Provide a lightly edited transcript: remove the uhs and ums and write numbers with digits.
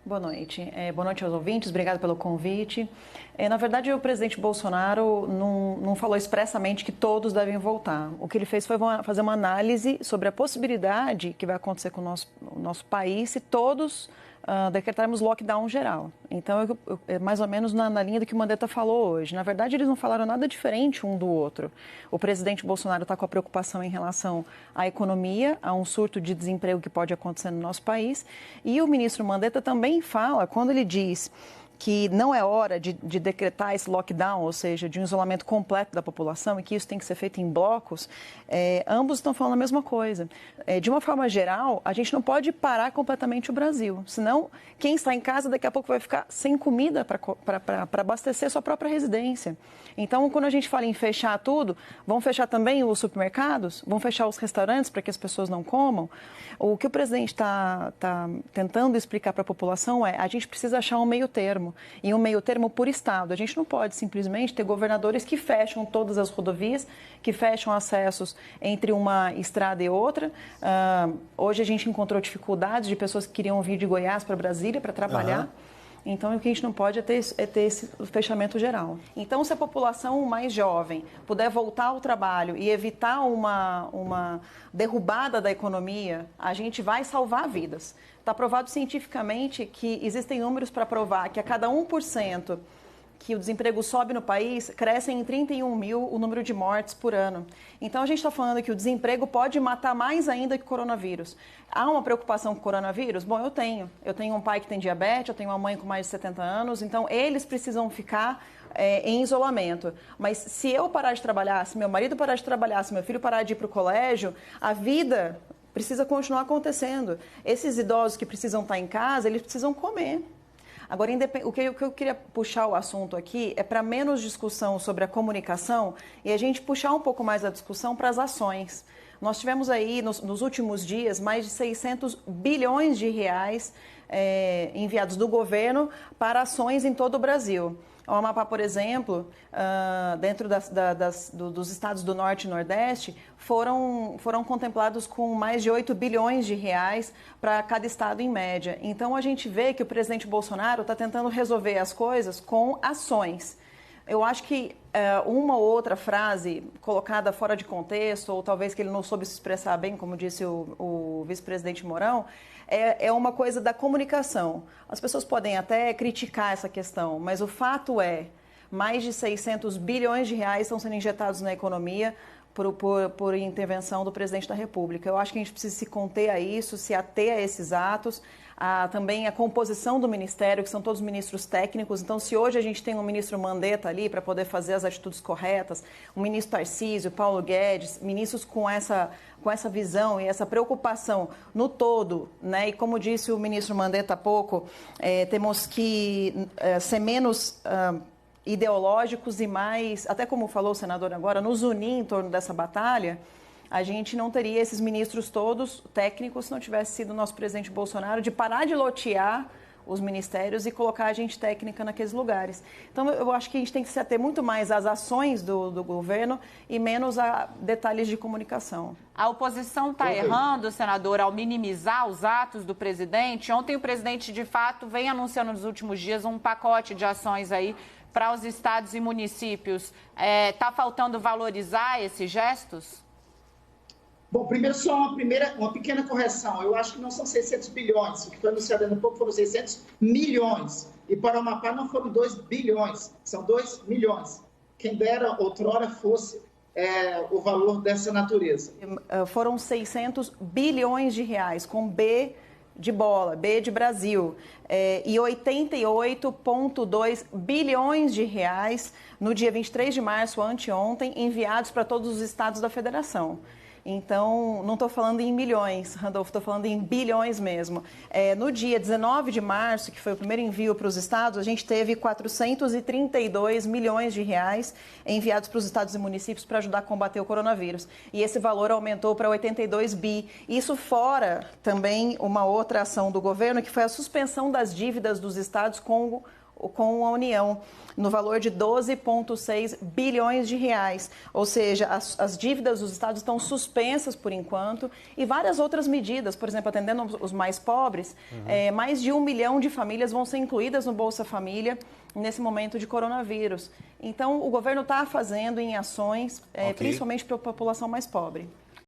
Boa noite. Boa noite aos ouvintes, obrigado pelo convite. Na verdade, o presidente Bolsonaro não falou expressamente que todos devem voltar. O que ele fez foi fazer uma análise sobre a possibilidade que vai acontecer com o nosso país se todos decretarmos lockdown geral. Então, é mais ou menos na linha do que o Mandetta falou hoje. Na verdade, eles não falaram nada diferente um do outro. O presidente Bolsonaro está com a preocupação em relação à economia, a um surto de desemprego que pode acontecer no nosso país. E o ministro Mandetta também fala, quando ele diz que não é hora de decretar esse lockdown, ou seja, de um isolamento completo da população e que isso tem que ser feito em blocos, ambos estão falando a mesma coisa. De uma forma geral, a gente não pode parar completamente o Brasil, senão quem está em casa daqui a pouco vai ficar sem comida para abastecer sua própria residência. Então, quando a gente fala em fechar tudo, vão fechar também os supermercados? Vão fechar os restaurantes para que as pessoas não comam? O que o presidente está tentando explicar para a população é a gente precisa achar um meio termo, e um meio termo por estado. A gente não pode simplesmente ter governadores que fecham todas as rodovias, que fecham acessos entre uma estrada e outra. Hoje a gente encontrou dificuldades de pessoas que queriam vir de Goiás para Brasília para trabalhar. Uhum. Então, o que a gente não pode é ter esse fechamento geral. Então, se a população mais jovem puder voltar ao trabalho e evitar uma derrubada da economia, a gente vai salvar vidas. Está provado cientificamente que existem números para provar que a cada 1% que o desemprego sobe no país, cresce em 31 mil o número de mortes por ano. Então, a gente está falando que o desemprego pode matar mais ainda que o coronavírus. Há uma preocupação com o coronavírus? Bom, eu tenho. Eu tenho um pai que tem diabetes, eu tenho uma mãe com mais de 70 anos, então eles precisam ficar em isolamento. Mas se eu parar de trabalhar, se meu marido parar de trabalhar, se meu filho parar de ir para o colégio, a vida precisa continuar acontecendo. Esses idosos que precisam estar em casa, eles precisam comer. Agora, o que eu queria puxar o assunto aqui é para menos discussão sobre a comunicação e a gente puxar um pouco mais a discussão para as ações. Nós tivemos aí, nos últimos dias, mais de 600 bilhões de reais enviados do governo para ações em todo o Brasil. O Amapá, por exemplo, dentro dos estados do Norte e Nordeste, foram contemplados com mais de 8 bilhões de reais para cada estado em média. Então, a gente vê que o presidente Bolsonaro está tentando resolver as coisas com ações. Eu acho que uma ou outra frase colocada fora de contexto, ou talvez que ele não soube se expressar bem, como disse o vice-presidente Mourão, é uma coisa da comunicação. As pessoas podem até criticar essa questão, mas o fato é, mais de 600 bilhões de reais estão sendo injetados na economia por intervenção do presidente da República. Eu acho que a gente precisa se conter a isso, se ater a esses atos, também a composição do ministério, que são todos ministros técnicos. Então, se hoje a gente tem um ministro Mandetta ali para poder fazer as atitudes corretas, o ministro Tarcísio, Paulo Guedes, ministros com essa visão e essa preocupação no todo, né? E como disse o ministro Mandetta há pouco, temos que ser menos ideológicos e mais, até como falou o senador agora, nos unir em torno dessa batalha. A gente não teria esses ministros todos técnicos se não tivesse sido o nosso presidente Bolsonaro de parar de lotear os ministérios e colocar a gente técnica naqueles lugares. Então, eu acho que a gente tem que se ater muito mais às ações do governo e menos a detalhes de comunicação. A oposição está errando, senador, ao minimizar os atos do presidente. Ontem o presidente, de fato, vem anunciando nos últimos dias um pacote de ações aí para os estados e municípios. Está faltando valorizar esses gestos? Bom, primeiro só uma pequena correção. Eu acho que não são 600 bilhões. O que foi anunciado há pouco foram 600 milhões. E para o Amapá não foram 2 bilhões, são 2 milhões. Quem dera outrora fosse o valor dessa natureza. Foram 600 bilhões de reais, com B de bola, B de Brasil, e 88,2 bilhões de reais no dia 23 de março, anteontem, enviados para todos os estados da federação. Então, não estou falando em milhões, Randolfo, estou falando em bilhões mesmo. No dia 19 de março, que foi o primeiro envio para os estados, a gente teve 432 milhões de reais enviados para os estados e municípios para ajudar a combater o coronavírus. E esse valor aumentou para 82 bi. Isso fora também uma outra ação do governo, que foi a suspensão das dívidas dos estados com com a União, no valor de 12,6 bilhões de reais. Ou seja, as dívidas dos estados estão suspensas por enquanto e várias outras medidas, por exemplo, atendendo os mais pobres, mais de 1 milhão de famílias vão ser incluídas no Bolsa Família nesse momento de coronavírus. Então, o governo está fazendo em ações, principalmente para a população mais pobre.